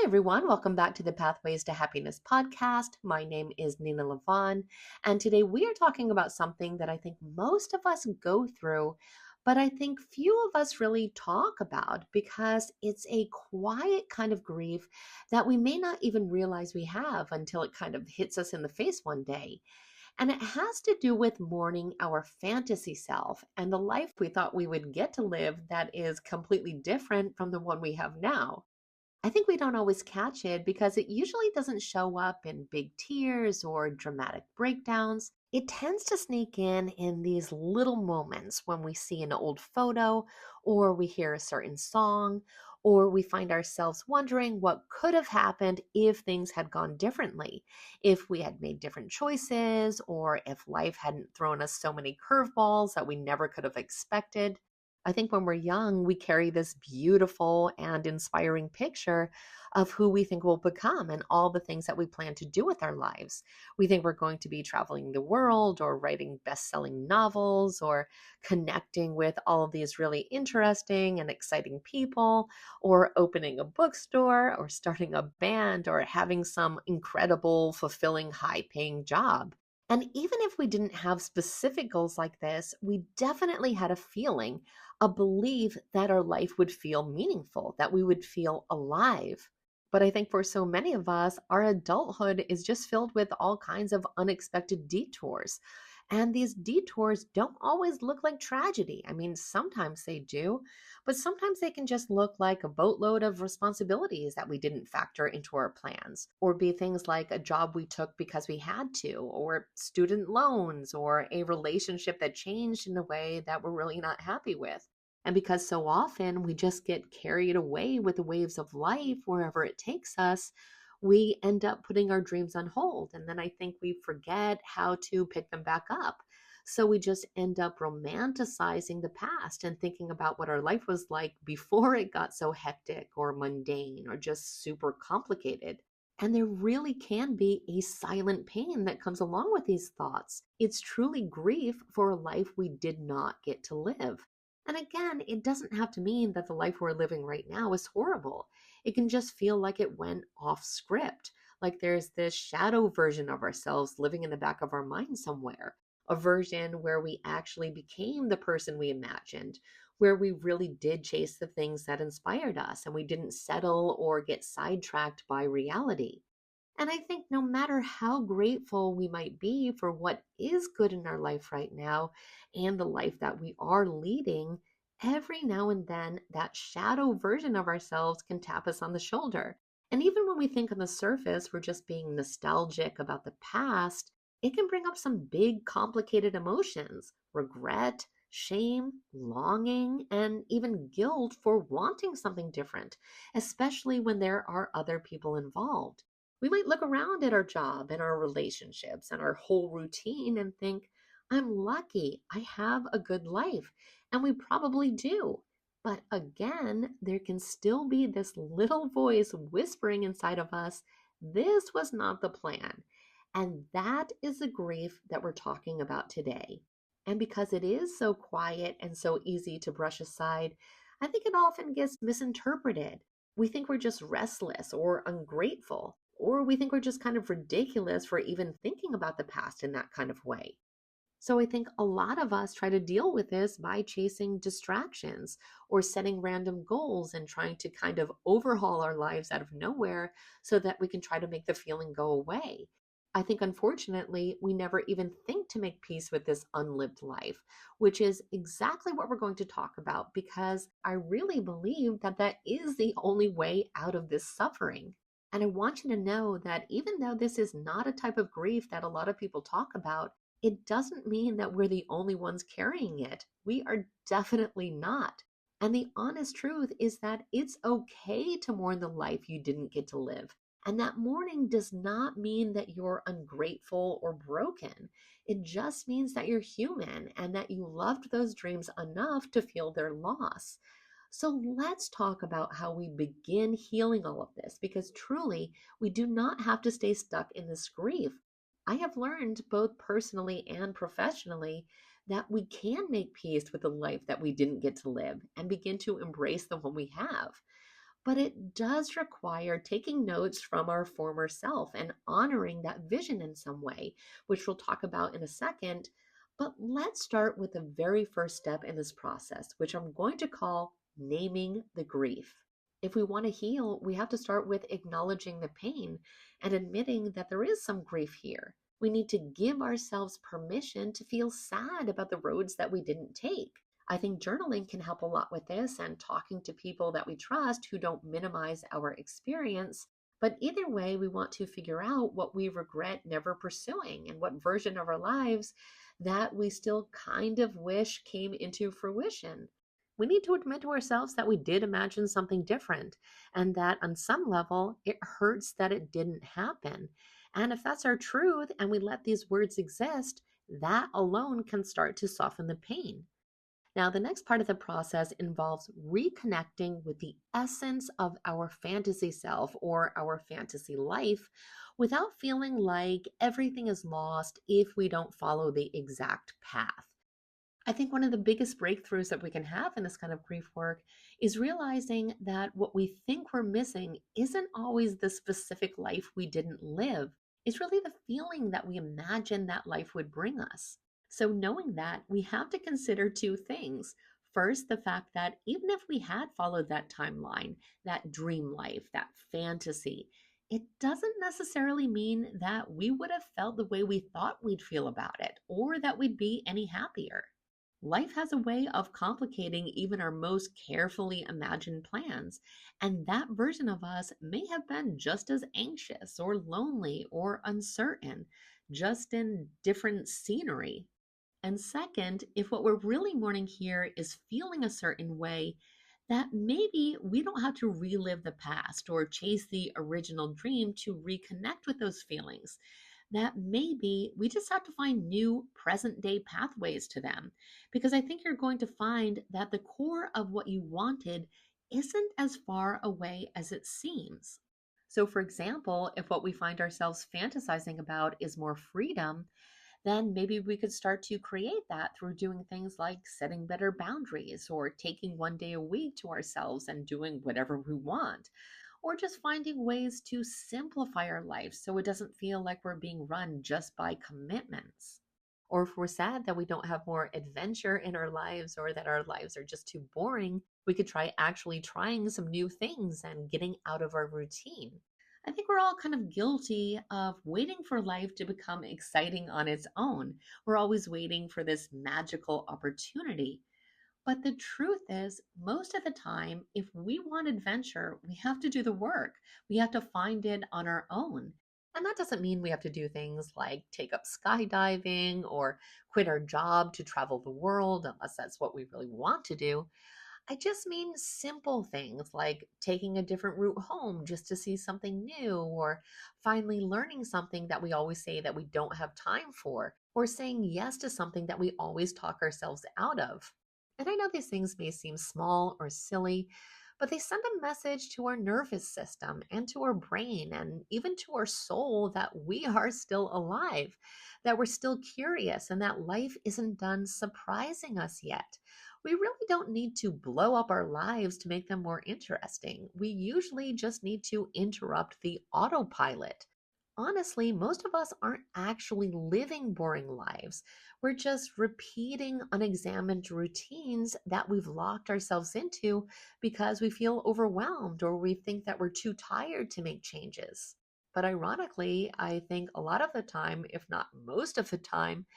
everyone. Welcome back to the Pathways to Happiness podcast. My name is Nina Lavon, and today we are talking about something that I think most of us go through, but I think few of us really talk about because it's a quiet kind of grief that we may not even realize we have until it kind of hits us in the face one day. And it has to do with mourning our fantasy self and the life we thought we would get to live that is completely different from the one we have now. I think we don't always catch it because it usually doesn't show up in big tears or dramatic breakdowns. It tends to sneak in these little moments when we see an old photo, or we hear a certain song, or we find ourselves wondering what could have happened if things had gone differently, if we had made different choices, or if life hadn't thrown us so many curveballs that we never could have expected. I think when we're young, we carry this beautiful and inspiring picture of who we think we'll become and all the things that we plan to do with our lives. We think we're going to be traveling the world or writing best-selling novels or connecting with all of these really interesting and exciting people, or opening a bookstore or starting a band or having some incredible, fulfilling, high-paying job. And even if we didn't have specific goals like this, we definitely had a feeling, a belief that our life would feel meaningful, that we would feel alive. But I think for so many of us, our adulthood is just filled with all kinds of unexpected detours. And these detours don't always look like tragedy. I mean, sometimes they do, but sometimes they can just look like a boatload of responsibilities that we didn't factor into our plans, or be things like a job we took because we had to, or student loans, or a relationship that changed in a way that we're really not happy with. And because so often we just get carried away with the waves of life wherever it takes us, we end up putting our dreams on hold. And then I think we forget how to pick them back up. So we just end up romanticizing the past and thinking about what our life was like before it got so hectic or mundane or just super complicated. And there really can be a silent pain that comes along with these thoughts. It's truly grief for a life we did not get to live. And again, it doesn't have to mean that the life we're living right now is horrible. It can just feel like it went off script, like there's this shadow version of ourselves living in the back of our mind somewhere, a version where we actually became the person we imagined, where we really did chase the things that inspired us and we didn't settle or get sidetracked by reality. And I think no matter how grateful we might be for what is good in our life right now and the life that we are leading, every now and then that shadow version of ourselves can tap us on the shoulder. And even when we think on the surface we're just being nostalgic about the past, it can bring up some big, complicated emotions: regret, shame, longing, and even guilt for wanting something different, especially when there are other people involved. We might look around at our job and our relationships and our whole routine and think, I'm lucky, I have a good life. And we probably do. But again, there can still be this little voice whispering inside of us, this was not the plan. And that is the grief that we're talking about today. And because it is so quiet and so easy to brush aside, I think it often gets misinterpreted. We think we're just restless or ungrateful, or we think we're just kind of ridiculous for even thinking about the past in that kind of way. So I think a lot of us try to deal with this by chasing distractions or setting random goals and trying to kind of overhaul our lives out of nowhere so that we can try to make the feeling go away. I think unfortunately, we never even think to make peace with this unlived life, which is exactly what we're going to talk about because I really believe that that is the only way out of this suffering. And I want you to know that even though this is not a type of grief that a lot of people talk about, it doesn't mean that we're the only ones carrying it. We are definitely not. And the honest truth is that it's okay to mourn the life you didn't get to live. And that mourning does not mean that you're ungrateful or broken. It just means that you're human and that you loved those dreams enough to feel their loss. So let's talk about how we begin healing all of this because truly, we do not have to stay stuck in this grief. I have learned both personally and professionally that we can make peace with the life that we didn't get to live and begin to embrace the one we have. But it does require taking notes from our former self and honoring that vision in some way, which we'll talk about in a second. But let's start with the very first step in this process, which I'm going to call naming the grief. If we want to heal, we have to start with acknowledging the pain and admitting that there is some grief here. We need to give ourselves permission to feel sad about the roads that we didn't take. I think journaling can help a lot with this and talking to people that we trust who don't minimize our experience. But either way, we want to figure out what we regret never pursuing and what version of our lives that we still kind of wish came into fruition. We need to admit to ourselves that we did imagine something different and that on some level it hurts that it didn't happen. And if that's our truth and we let these words exist, that alone can start to soften the pain. Now, the next part of the process involves reconnecting with the essence of our fantasy self or our fantasy life without feeling like everything is lost if we don't follow the exact path. I think one of the biggest breakthroughs that we can have in this kind of grief work is realizing that what we think we're missing isn't always the specific life we didn't live. It's really the feeling that we imagine that life would bring us. So, knowing that, we have to consider two things. First, the fact that even if we had followed that timeline, that dream life, that fantasy, it doesn't necessarily mean that we would have felt the way we thought we'd feel about it or that we'd be any happier. Life has a way of complicating even our most carefully imagined plans, and that version of us may have been just as anxious or lonely or uncertain, just in different scenery. And second, if what we're really mourning here is feeling a certain way, that maybe we don't have to relive the past or chase the original dream to reconnect with those feelings. That maybe we just have to find new present day pathways to them. Because I think you're going to find that the core of what you wanted isn't as far away as it seems. So, for example, if what we find ourselves fantasizing about is more freedom, then maybe we could start to create that through doing things like setting better boundaries or taking one day a week to ourselves and doing whatever we want, or just finding ways to simplify our life so it doesn't feel like we're being run just by commitments. Or if we're sad that we don't have more adventure in our lives or that our lives are just too boring, we could try actually trying some new things and getting out of our routine. I think we're all kind of guilty of waiting for life to become exciting on its own. We're always waiting for this magical opportunity. But the truth is, most of the time, if we want adventure, we have to do the work. We have to find it on our own. And that doesn't mean we have to do things like take up skydiving or quit our job to travel the world, unless that's what we really want to do. I just mean simple things like taking a different route home just to see something new, or finally learning something that we always say that we don't have time for, or saying yes to something that we always talk ourselves out of. And I know these things may seem small or silly, but they send a message to our nervous system and to our brain and even to our soul that we are still alive, that we're still curious, and that life isn't done surprising us yet. We really don't need to blow up our lives to make them more interesting. We usually just need to interrupt the autopilot. Honestly, most of us aren't actually living boring lives. We're just repeating unexamined routines that we've locked ourselves into because we feel overwhelmed or we think that we're too tired to make changes. But ironically, I think a lot of the time, if not most of the time,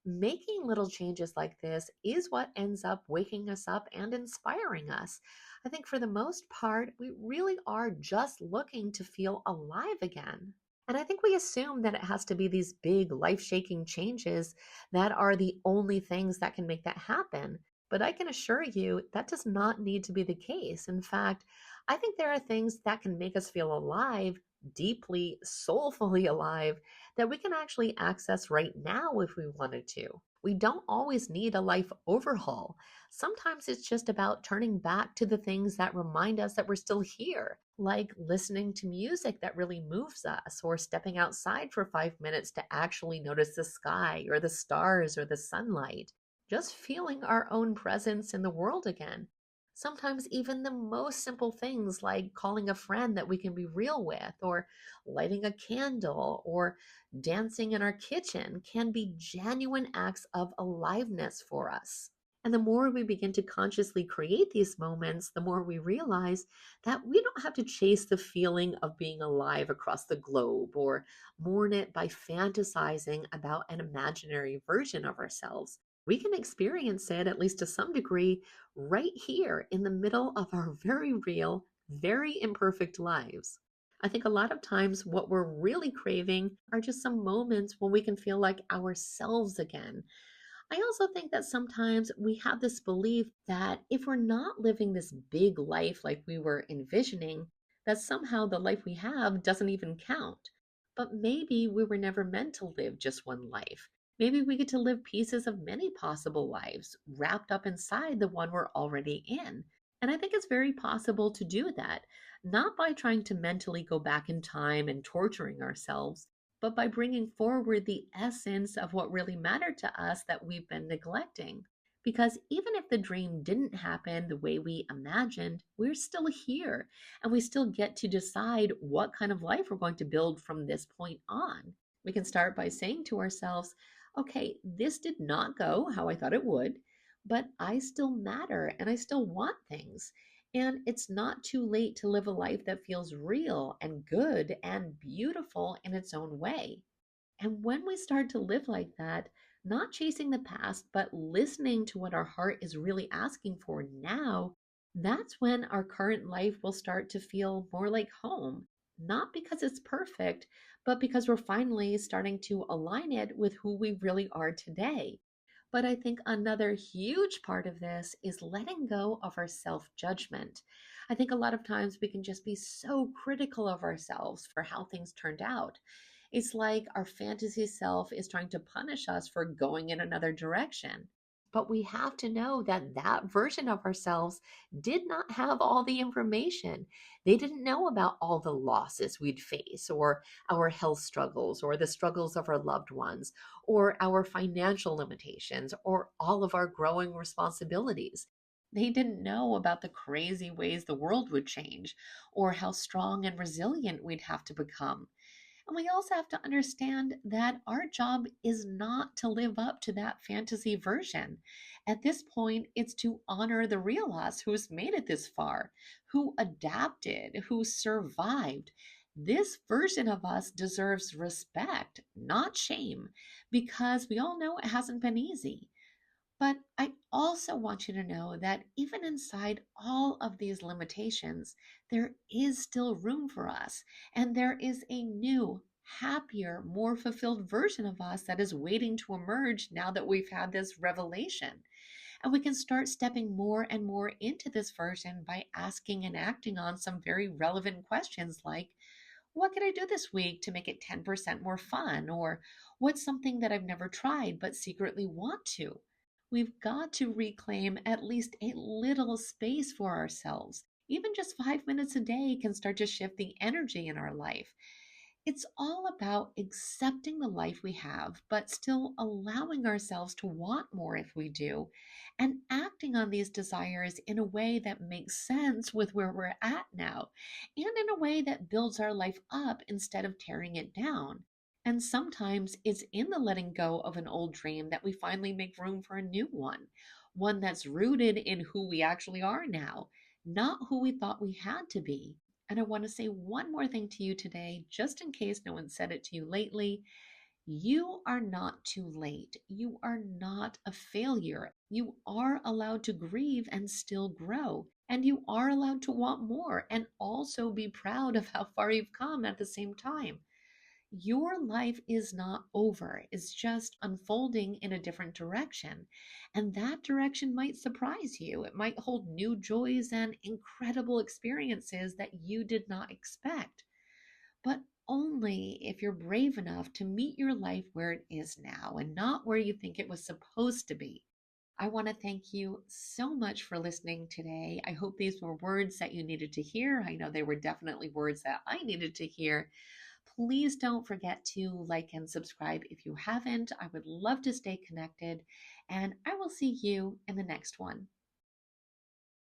making little changes like this is what ends up waking us up and inspiring us. I think for the most part, we really are just looking to feel alive again. And I think we assume that it has to be these big life shaking changes that are the only things that can make that happen. But I can assure you that does not need to be the case. In fact, I think there are things that can make us feel alive, deeply, soulfully alive, that we can actually access right now if we wanted to. We don't always need a life overhaul. Sometimes it's just about turning back to the things that remind us that we're still here, like listening to music that really moves us, or stepping outside for 5 minutes to actually notice the sky or the stars or the sunlight. Just feeling our own presence in the world again. Sometimes even the most simple things like calling a friend that we can be real with, or lighting a candle, or dancing in our kitchen can be genuine acts of aliveness for us. And the more we begin to consciously create these moments, the more we realize that we don't have to chase the feeling of being alive across the globe or mourn it by fantasizing about an imaginary version of ourselves. We can experience it, at least to some degree, right here in the middle of our very real, very imperfect lives. I think a lot of times what we're really craving are just some moments when we can feel like ourselves again. I also think that sometimes we have this belief that if we're not living this big life like we were envisioning, that somehow the life we have doesn't even count. But maybe we were never meant to live just one life. Maybe we get to live pieces of many possible lives wrapped up inside the one we're already in. And I think it's very possible to do that, not by trying to mentally go back in time and torturing ourselves, but by bringing forward the essence of what really mattered to us that we've been neglecting. Because even if the dream didn't happen the way we imagined, we're still here and we still get to decide what kind of life we're going to build from this point on. We can start by saying to ourselves, okay, this did not go how I thought it would, but I still matter and I still want things. And it's not too late to live a life that feels real and good and beautiful in its own way. And when we start to live like that, not chasing the past, but listening to what our heart is really asking for now, that's when our current life will start to feel more like home. Not because it's perfect, but because we're finally starting to align it with who we really are today. But I think another huge part of this is letting go of our self judgment. I think a lot of times we can just be so critical of ourselves for how things turned out. It's like our fantasy self is trying to punish us for going in another direction. But we have to know that that version of ourselves did not have all the information. They didn't know about all the losses we'd face, or our health struggles, or the struggles of our loved ones, or our financial limitations, or all of our growing responsibilities. They didn't know about the crazy ways the world would change, or how strong and resilient we'd have to become. And we also have to understand that our job is not to live up to that fantasy version. At this point, it's to honor the real us who's made it this far, who adapted, who survived. This version of us deserves respect, not shame, because we all know it hasn't been easy. But I also want you to know that even inside all of these limitations, there is still room for us. And there is a new, happier, more fulfilled version of us that is waiting to emerge now that we've had this revelation. And we can start stepping more and more into this version by asking and acting on some very relevant questions like, what can I do this week to make it 10% more fun? Or what's something that I've never tried but secretly want to? We've got to reclaim at least a little space for ourselves. Even just 5 minutes a day can start to shift the energy in our life. It's all about accepting the life we have, but still allowing ourselves to want more if we do, and acting on these desires in a way that makes sense with where we're at now, and in a way that builds our life up instead of tearing it down. And sometimes it's in the letting go of an old dream that we finally make room for a new one that's rooted in who we actually are now, not who we thought we had to be. And I want to say one more thing to you today, just in case no one said it to you lately. You are not too late. You are not a failure. You are allowed to grieve and still grow. And you are allowed to want more and also be proud of how far you've come at the same time. Your life is not over, it's just unfolding in a different direction. And that direction might surprise you. It might hold new joys and incredible experiences that you did not expect. But only if you're brave enough to meet your life where it is now and not where you think it was supposed to be. I want to thank you so much for listening today. I hope these were words that you needed to hear. I know they were definitely words that I needed to hear. Please don't forget to like and subscribe if you haven't. I would love to stay connected, and I will see you in the next one.